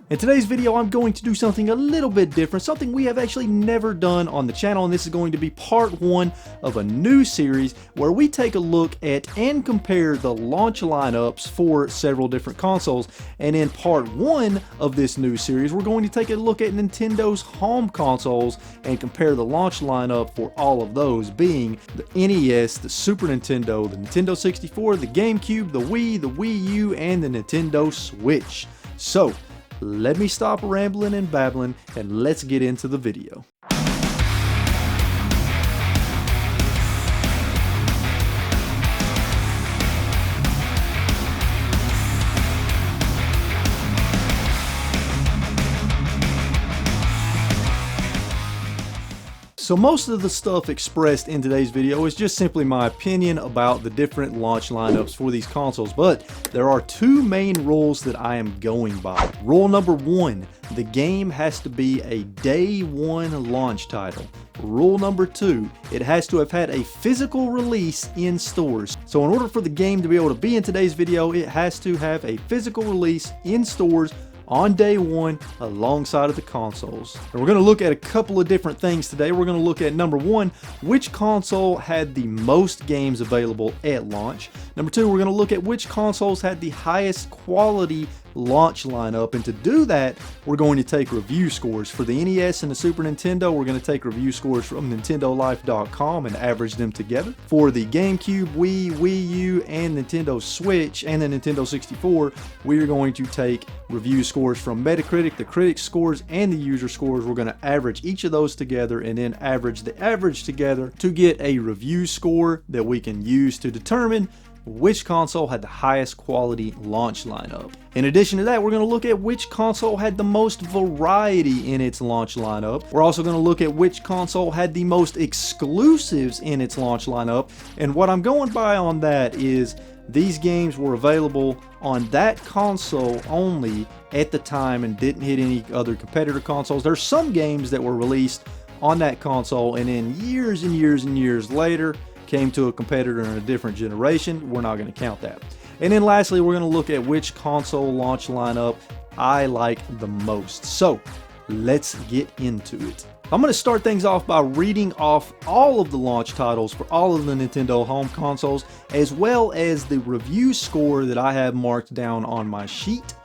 In today's video, I'm going to do something a little bit different, something we have actually never done on the channel, and this is going to be part one of a new series where we take a look at and compare the launch lineups for several different consoles. And in part one of this new series, we're going to take a look at Nintendo's home consoles and compare the launch lineup for all of those, being the NES, the Super Nintendo, the Nintendo 64, the Gamecube, the Wii, the Wii U, and the Nintendo Switch. So, let me stop rambling and babbling and let's get into the video. So most of the stuff expressed in today's video is just simply my opinion about the different launch lineups for these consoles, but there are two main rules that I am going by. Rule number one, the game has to be a day one launch title. Rule number two, it has to have had a physical release in stores. So in order for the game to be able to be in today's video, it has to have a physical release in stores on day one alongside of the consoles. And we're going to look at a couple of different things today. We're going to look at number one, which console had the most games available at launch. Number two, we're going to look at which consoles had the highest quality launch lineup, and to do that we're going to take review scores for the NES and the Super Nintendo. We're going to take review scores from NintendoLife.com and average them together. For the GameCube, Wii, Wii U, and Nintendo Switch and the Nintendo 64, we are going to take review scores from Metacritic, the critic scores, and the user scores. We're going to average each of those together and then average the average together to get a review score that we can use to determine which console had the highest quality launch lineup. In addition to that, we're going to look at which console had the most variety in its launch lineup. We're also going to look at which console had the most exclusives in its launch lineup. And what I'm going by on that is these games were available on that console only at the time and didn't hit any other competitor consoles. There's some games that were released on that console and then years and years and years later came to a competitor in a different generation. We're not going to count that. And then lastly, we're going to look at which console launch lineup I like the most. So let's get into it. I'm going to start things off by reading off all of the launch titles for all of the Nintendo home consoles, as well as the review score that I have marked down on my sheet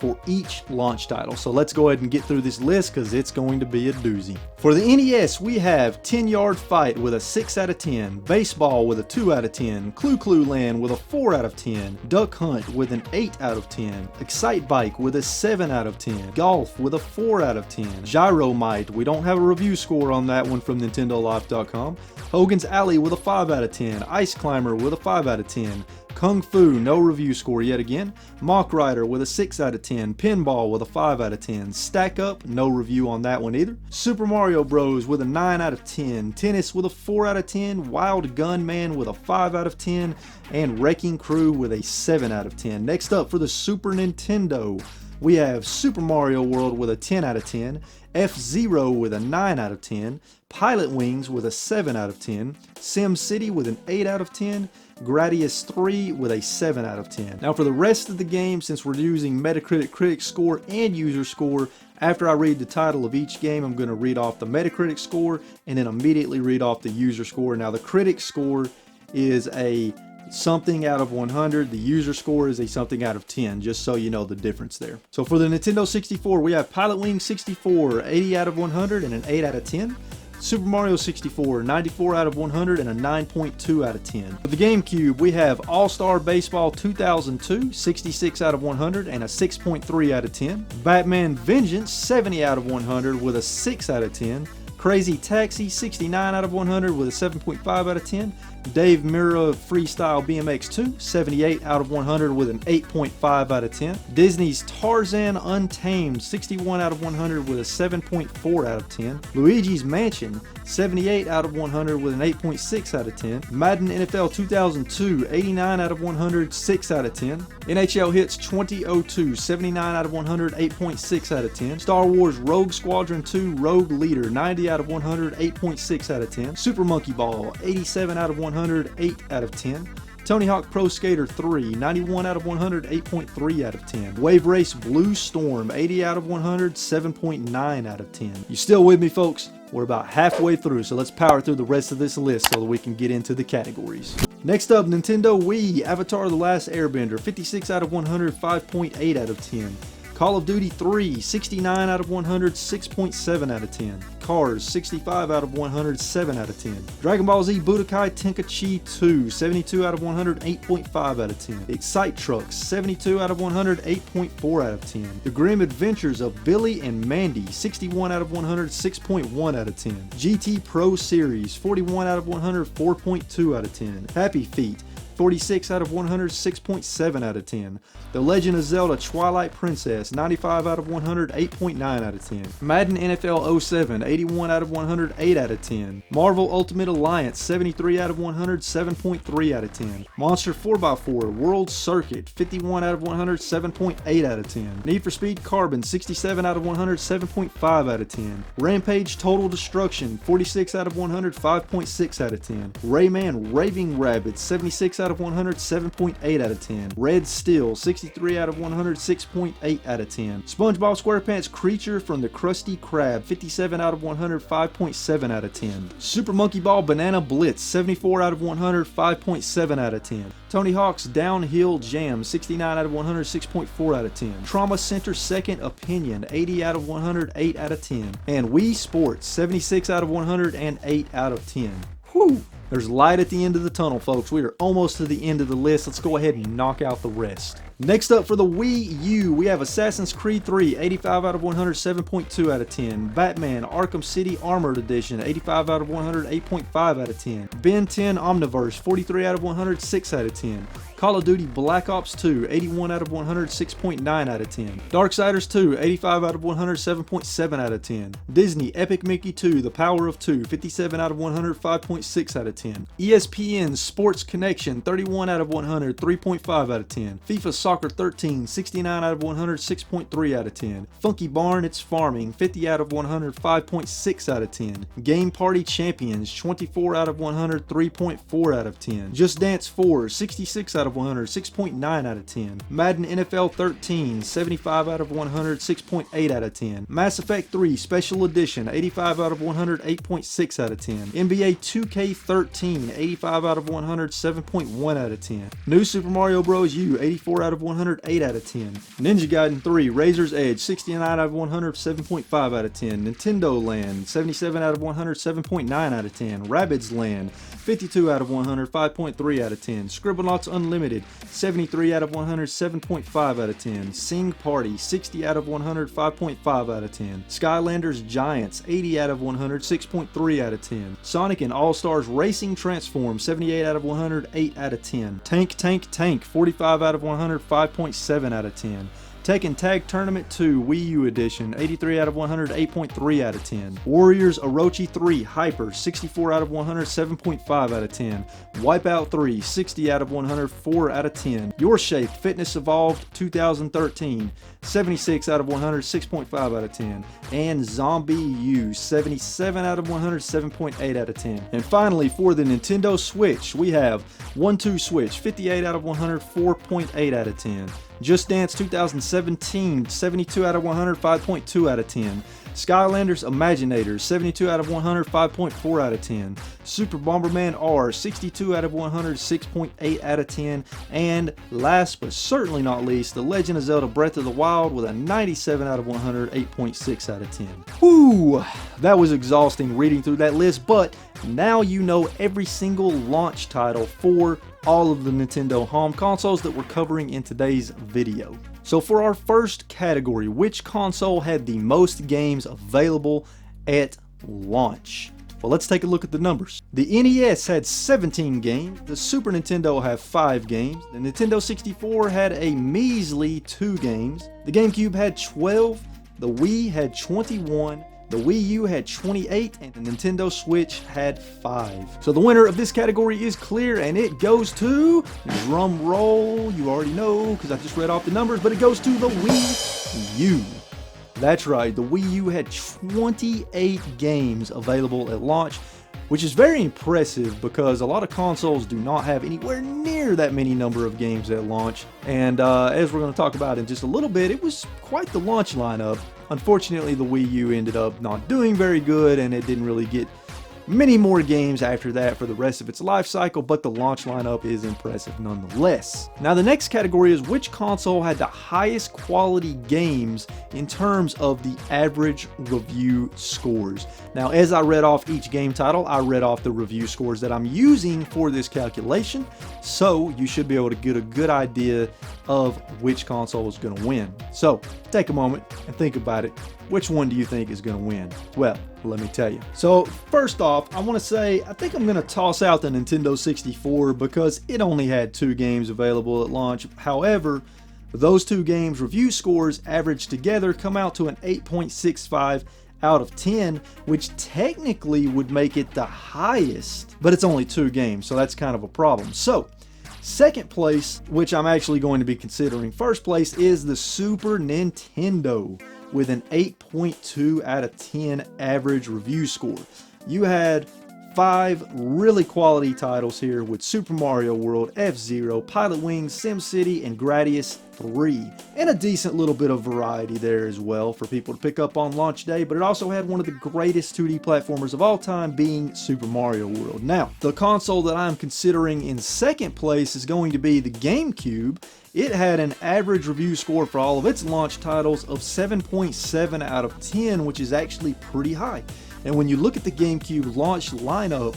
for each launch title. So let's go ahead and get through this list because it's going to be a doozy. For the NES, we have 10-Yard Fight with a 6 out of 10, Baseball with a 2 out of 10, Clue Clue Land with a 4 out of 10, Duck Hunt with an 8 out of 10, Excite Bike with a 7 out of 10, Golf with a 4 out of 10, Gyromite, we don't have a review score on that one from NintendoLife.com, Hogan's Alley with a 5 out of 10, Ice Climber with a 5 out of 10, Kung Fu, no review score yet again, Mach Rider with a 6 out of 10, Pinball with a 5 out of 10, Stack Up, no review on that one either, Super Mario Bros with a 9 out of 10, Tennis with a 4 out of 10, Wild Gunman with a 5 out of 10, and Wrecking Crew with a 7 out of 10. Next up for the Super Nintendo, we have Super Mario World with a 10 out of 10, F-Zero with a 9 out of 10, Pilot Wings with a 7 out of 10, Sim City with an 8 out of 10, Gradius 3 with a 7 out of 10. Now for the rest of the game, since we're using Metacritic critic score and user score, after I read the title of each game, I'm going to read off the Metacritic score and then immediately read off the user score. Now the critic score is a something out of 100, the user score is a something out of 10, just so you know the difference there. So for the Nintendo 64, we have Pilot Wings 64, 80 out of 100 and an 8 out of 10. Super Mario 64, 94 out of 100 and a 9.2 out of 10. For the GameCube, we have All-Star Baseball 2002, 66 out of 100 and a 6.3 out of 10. Batman Vengeance, 70 out of 100 with a 6 out of 10. Crazy Taxi, 69 out of 100 with a 7.5 out of 10. Dave Mirra Freestyle BMX 2, 78 out of 100 with an 8.5 out of 10. Disney's Tarzan Untamed, 61 out of 100 with a 7.4 out of 10. Luigi's Mansion, 78 out of 100 with an 8.6 out of 10. Madden NFL 2002, 89 out of 100, 6 out of 10. NHL Hits 2002, 79 out of 100, 8.6 out of 10. Star Wars Rogue Squadron 2 Rogue Leader, 90 out of 100, 8.6 out of 10. Super Monkey Ball, 87 out of 100, 8 out of 10. Tony Hawk Pro Skater 3, 91 out of 100, 8.3 out of 10. Wave Race Blue Storm, 80 out of 100, 7.9 out of 10. You still with me, folks? We're about halfway through, so let's power through the rest of this list so that we can get into the categories. Next up, Nintendo Wii, Avatar: The Last Airbender, 56 out of 100, 5.8 out of 10. Call of Duty 3, 69 out of 100, 6.7 out of 10. Cars, 65 out of 100, 7 out of 10. Dragon Ball Z Budokai Tenkaichi 2, 72 out of 100, 8.5 out of 10. Excite Trucks, 72 out of 100, 8.4 out of 10. The Grim Adventures of Billy and Mandy, 61 out of 100, 6.1 out of 10. GT Pro Series, 41 out of 100, 4.2 out of 10. Happy Feet, 46 out of 100, 6.7 out of 10. The Legend of Zelda Twilight Princess, 95 out of 100, 8.9 out of 10. Madden NFL 07, 81 out of 100, 8 out of 10. Marvel Ultimate Alliance, 73 out of 100, 7.3 out of 10. Monster 4x4 World Circuit, 51 out of 100, 7.8 out of 10. Need for Speed Carbon, 67 out of 100, 7.5 out of 10. Rampage Total Destruction, 46 out of 100, 5.6 out of 10. Rayman Raving Rabbids, 76 out of 100, 7.8 out of 10. Red Steel, 63 out of 100, 6.8 out of 10. SpongeBob SquarePants Creature from the Krusty Krab, 57 out of 100, 5.7 out of 10. Super Monkey Ball Banana Blitz, 74 out of 100, 5.7 out of 10. Tony Hawk's Downhill Jam, 69 out of 100, 6.4 out of 10. Trauma Center Second Opinion, 80 out of 100, 8 out of 10. And Wii Sports, 76 out of 100 and 8 out of 10. Whew! There's light at the end of the tunnel, folks. We are almost to the end of the list. Let's go ahead and knock out the rest. Next up for the Wii U, we have Assassin's Creed 3, 85 out of 100, 7.2 out of 10. Batman Arkham City Armored Edition, 85 out of 100, 8.5 out of 10. Ben 10 Omniverse, 43 out of 100, 6 out of 10. Call of Duty Black Ops 2, 81 out of 100, 6.9 out of 10. Darksiders 2, 85 out of 100, 7.7 out of 10. Disney Epic Mickey 2, The Power of 2, 57 out of 100, 5.6 out of 10. ESPN Sports Connection, 31 out of 100, 3.5 out of 10. FIFA Soccer 13, 69 out of 100, 6.3 out of 10. Funky Barn It's Farming, 50 out of 100, 5.6 out of 10. Game Party Champions, 24 out of 100, 3.4 out of 10. Just Dance 4, 66 out of 100, 6.9 out of 10. Madden NFL 13, 75 out of 100, 6.8 out of 10. Mass Effect 3 Special Edition, 85 out of 100, 8.6 out of 10. NBA 2K13, 85 out of 100, 7.1 out of 10. New Super Mario Bros. U, 84 out of 100, 8 out of 10. Ninja Gaiden 3 Razor's Edge, 69 out of 100, 7.5 out of 10. Nintendo Land, 77 out of 100, 7.9 out of 10. Rabbids Land, 52 out of 100, 5.3 out of 10. Scribblenauts Unlimited, 73 out of 100, 7.5 out of 10. Sing Party, 60 out of 100, 5.5 out of 10. Skylanders Giants, 80 out of 100, 6.3 out of 10. Sonic and All-Stars Racing Transform, 78 out of 100, 8 out of 10. Tank, 45 out of 100, 5.7 out of 10. Tekken Tag Tournament 2 Wii U Edition, 83 out of 100, 8.3 out of 10. Warriors Orochi 3 Hyper, 64 out of 100, 7.5 out of 10. Wipeout 3, 60 out of 100, 4 out of 10. Your Shape Fitness Evolved 2013, 76 out of 100, 6.5 out of 10. And Zombie U, 77 out of 100, 7.8 out of 10. And finally, for the Nintendo Switch, we have 1-2 Switch, 58 out of 100, 4.8 out of 10. Just Dance 2017, 72 out of 100, 5.2 out of 10. Skylanders Imaginators, 72 out of 100, 5.4 out of 10. Super Bomberman R, 62 out of 100, 6.8 out of 10. And last but certainly not least, The Legend of Zelda Breath of the Wild with a 97 out of 100, 8.6 out of 10. Whew, that was exhausting reading through that list, but now you know every single launch title for all of the Nintendo home consoles that we're covering in today's video. So for our first category, which console had the most games available at launch? Well, let's take a look at the numbers. The NES had 17 games, the Super Nintendo had 5 games, the Nintendo 64 had a measly 2 games, the Gamecube had 12, the Wii had 21, the Wii U had 28, and the Nintendo Switch had 5. So the winner of this category is clear, and it goes to, drum roll, you already know because I just read off the numbers, but it goes to the Wii U. That's right, the Wii U had 28 games available at launch. which is very impressive because a lot of consoles do not have anywhere near that many number of games at launch. And as we're going to talk about in just a little bit, it was quite the launch lineup. Unfortunately, the Wii U ended up not doing very good, and it didn't really get many more games after that for the rest of its life cycle, but the launch lineup is impressive nonetheless. Now the next category is which console had the highest quality games in terms of the average review scores. Now as I read off each game title, I read off the review scores that I'm using for this calculation, so you should be able to get a good idea of which console is going to win. So take a moment and think about it. Which one do you think is going to win? Well, let me tell you. So first off, I want to say I think I'm going to toss out the Nintendo 64 because it only had 2 games available at launch. However, those 2 games review scores averaged together come out to an 8.65 out of 10, which technically would make it the highest, but it's only 2 games, so that's kind of a problem. So second place, which I'm actually going to be considering first place, is the Super Nintendo with an 8.2 out of 10 average review score. You had 5 really quality titles here with Super Mario World, F-Zero, Pilot Wings, SimCity, and Gradius 3. And a decent little bit of variety there as well for people to pick up on launch day, but it also had one of the greatest 2D platformers of all time being Super Mario World. Now, the console that I'm considering in second place is going to be the Gamecube. It had an average review score for all of its launch titles of 7.7 out of 10, which is actually pretty high. And when you look at the GameCube launch lineup,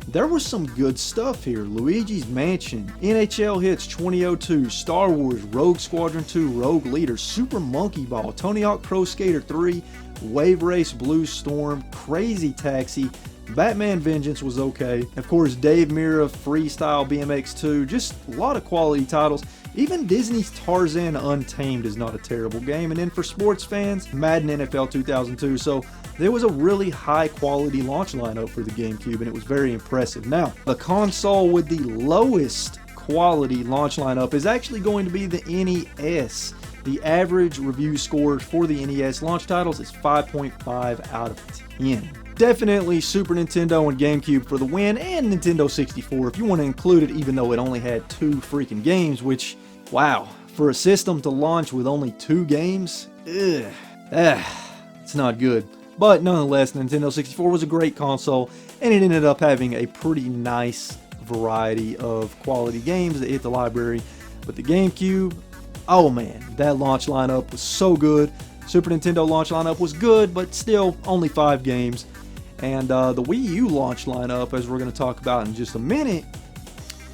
there was some good stuff here. Luigi's Mansion, NHL Hits 2002, Star Wars, Rogue Squadron 2, Rogue Leader, Super Monkey Ball, Tony Hawk Pro Skater 3, Wave Race Blue Storm, Crazy Taxi, Batman Vengeance was okay. Of course, Dave Mirra, Freestyle BMX 2, just a lot of quality titles. Even Disney's Tarzan Untamed is not a terrible game. And then for sports fans, Madden NFL 2002. So there was a really high quality launch lineup for the GameCube, and it was very impressive. Now, the console with the lowest quality launch lineup is actually going to be the NES. The average review score for the NES launch titles is 5.5 out of 10. Definitely Super Nintendo and GameCube for the win, and Nintendo 64 if you want to include it, even though it only had 2 freaking games, which, wow, for a system to launch with only 2 games, it's not good. But nonetheless, Nintendo 64 was a great console, and it ended up having a pretty nice variety of quality games that hit the library. But the GameCube, oh man, that launch lineup was so good. Super Nintendo launch lineup was good, but still only 5 games. And the Wii U launch lineup, as we're going to talk about in just a minute,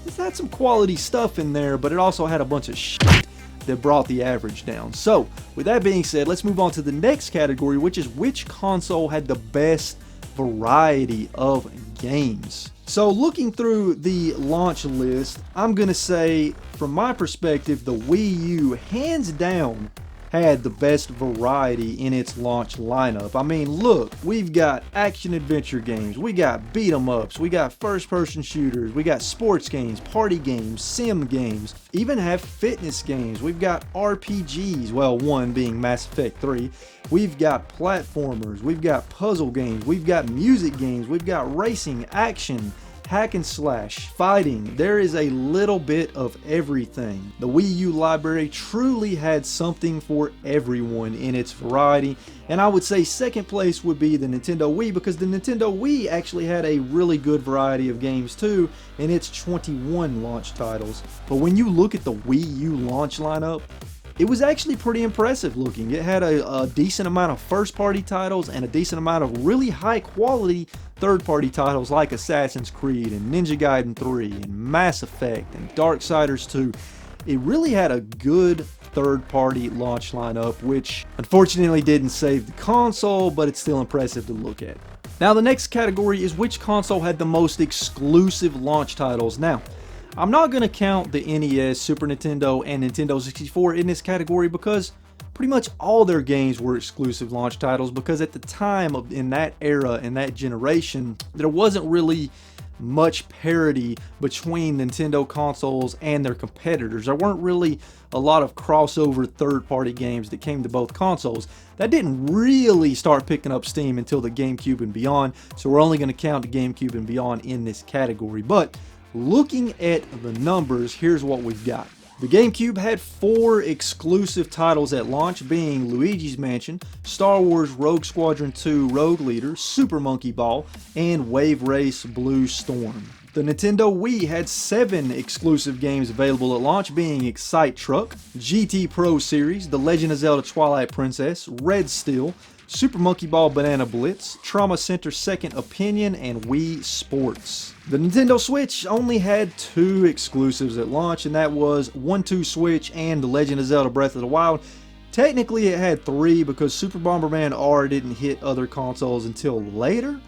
it's had some quality stuff in there, but it also had a bunch of shit that brought the average down. So, with that being said, let's move on to the next category, which is which console had the best variety of games. So, looking through the launch list, I'm going to say, from my perspective, the Wii U, hands down, had the best variety in its launch lineup. I mean, look, we've got action-adventure games, we got beat-em-ups, we got first-person shooters, we got sports games, party games, sim games, even have fitness games. We've got RPGs, well, one being Mass Effect 3. We've got platformers, we've got puzzle games, we've got music games, we've got racing, action, hack and slash, fighting. There is a little bit of everything. The Wii U library truly had something for everyone in its variety, and I would say second place would be the Nintendo Wii, because the Nintendo Wii actually had a really good variety of games too in its 21 launch titles. But when you look at the Wii U launch lineup, it was actually pretty impressive looking. It had a decent amount of first-party titles and a decent amount of really high-quality third-party titles like Assassin's Creed and Ninja Gaiden 3 and Mass Effect and Darksiders 2. It really had a good third-party launch lineup, which unfortunately didn't save the console, but it's still impressive to look at. Now the next category is which console had the most exclusive launch titles. Now, I'm not going to count the NES, Super Nintendo, and Nintendo 64 in this category because pretty much all their games were exclusive launch titles, because at the time, in that era, in that generation, there wasn't really much parity between Nintendo consoles and their competitors. There weren't really a lot of crossover third-party games that came to both consoles. That didn't really start picking up steam until the GameCube and beyond, so we're only going to count the GameCube and beyond in this category. But looking at the numbers, here's what we've got. The GameCube had 4 exclusive titles at launch, being Luigi's Mansion, Star Wars Rogue Squadron 2 Rogue Leader, Super Monkey Ball, and Wave Race Blue Storm. The Nintendo Wii had 7 exclusive games available at launch, being Excite Truck, GT Pro Series, The Legend of Zelda Twilight Princess, Red Steel, Super Monkey Ball Banana Blitz, Trauma Center Second Opinion, and Wii Sports. The Nintendo Switch only had 2 exclusives at launch, and that was 1-2 Switch and The Legend of Zelda Breath of the Wild. Technically it had 3 because Super Bomberman R didn't hit other consoles until later,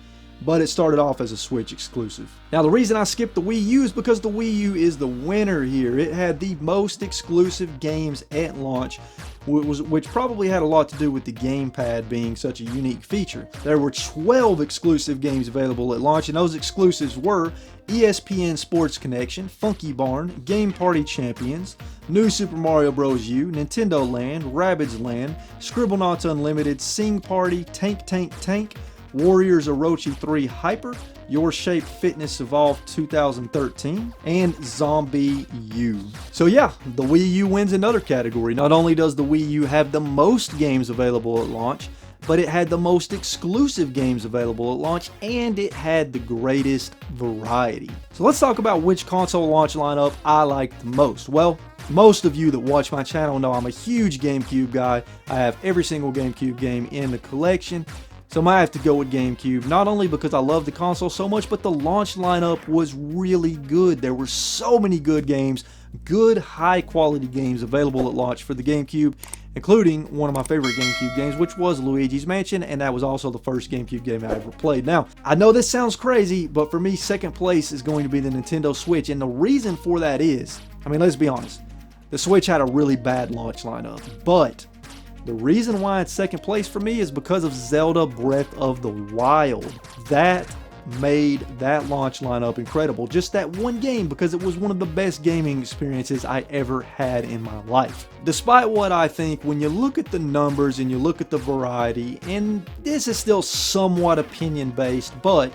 but it started off as a Switch exclusive. Now the reason I skipped the Wii U is because the Wii U is the winner here. It had the most exclusive games at launch, which probably had a lot to do with the gamepad being such a unique feature. There were 12 exclusive games available at launch, and those exclusives were ESPN Sports Connection, Funky Barn, Game Party Champions, New Super Mario Bros. U, Nintendo Land, Rabbids Land, Scribblenauts Unlimited, Sing Party, Tank Tank Tank, Warriors Orochi 3 Hyper, Your Shape Fitness Evolved 2013, and Zombie U. So yeah, the Wii U wins another category. Not only does the Wii U have the most games available at launch, but it had the most exclusive games available at launch, and it had the greatest variety. So let's talk about which console launch lineup I like the most. Well, most of you that watch my channel know I'm a huge GameCube guy. I have every single GameCube game in the collection. So I might have to go with GameCube, not only because I love the console so much, but the launch lineup was really good. There were so many good games, good high quality games available at launch for the GameCube, including one of my favorite GameCube games, which was Luigi's Mansion, and that was also the first GameCube game I ever played. Now, I know this sounds crazy, but for me, second place is going to be the Nintendo Switch, and the reason for that is, I mean, let's be honest, the Switch had a really bad launch lineup, but the reason why it's second place for me is because of Zelda Breath of the Wild. That made that launch lineup incredible. Just that one game, because it was one of the best gaming experiences I ever had in my life. Despite what I think, when you look at the numbers and you look at the variety, and this is still somewhat opinion based, but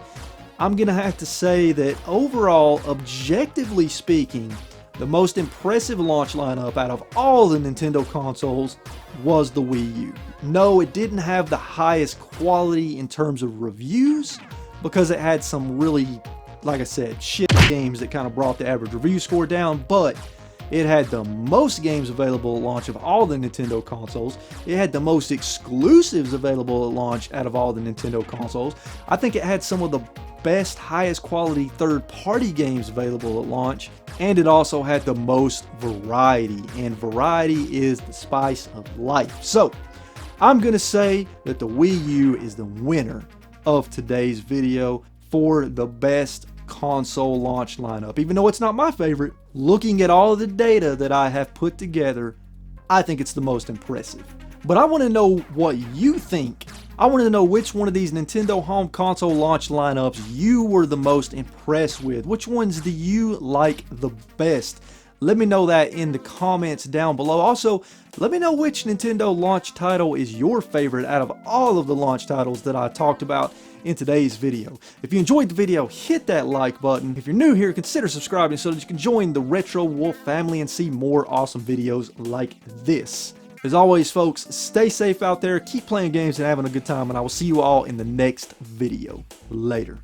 I'm gonna have to say that overall, objectively speaking, the most impressive launch lineup out of all the Nintendo consoles was the Wii U. No, it didn't have the highest quality in terms of reviews because it had some really, like I said, shit games that kind of brought the average review score down, but it had the most games available at launch of all the Nintendo consoles. It had the most exclusives available at launch out of all the Nintendo consoles. I think it had some of the best, highest quality third-party games available at launch, and it also had the most variety, and variety is the spice of life. So I'm gonna say that the Wii U is the winner of today's video for the best console launch lineup. Even though it's not my favorite, looking at all of the data that I have put together, I think it's the most impressive. But I want to know what you think. I want to know which one of these Nintendo home console launch lineups you were the most impressed with. Which ones do you like the best? Let me know that in the comments down below. Also, let me know which Nintendo launch title is your favorite out of all of the launch titles that I talked about in today's video. If you enjoyed the video, hit that like button. If you're new here, consider subscribing so that you can join the RetroWolf family and see more awesome videos like this. As always, folks, stay safe out there, keep playing games and having a good time, and I will see you all in the next video. Later.